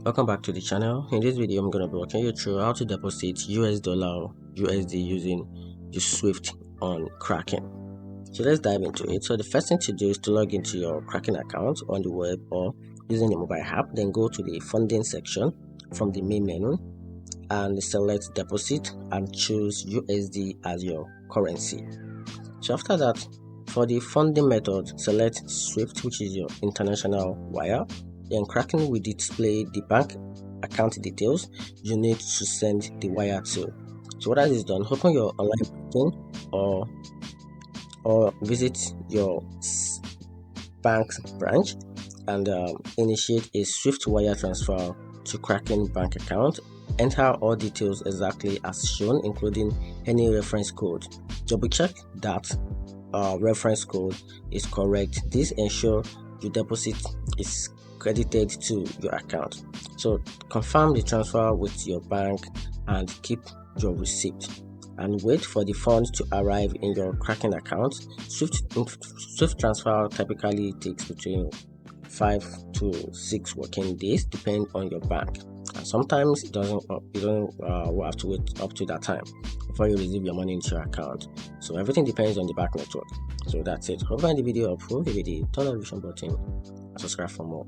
Welcome back to the channel. In this video, I'm going to be walking you through how to deposit US dollar or USD using the Swift on Kraken. So let's dive into it. So the first thing to do is to log into your Kraken account on the web or using the mobile app. Then go to the funding section from the main menu and select deposit and choose USD as your currency. So after that, for the funding method, select Swift, which is your international wire. Then Kraken will display the bank account details you need to send the wire to. So what that is done, open your online banking or visit your bank branch and initiate a Swift wire transfer to Kraken bank account. Enter all details exactly as shown, including any reference code. Double check that reference code is correct. This ensures your deposit is credited to your account. So confirm the transfer with your bank and keep your receipt and wait for the funds to arrive in your Kraken account. Swift transfer typically takes between 5 to 6 working days depending on your bank, and sometimes you don't have to wait up to that time before you receive your money into your account. So everything depends on the bank network. So that's it. Hope you find the video helpful. If you did, turn on the notification button and subscribe for more.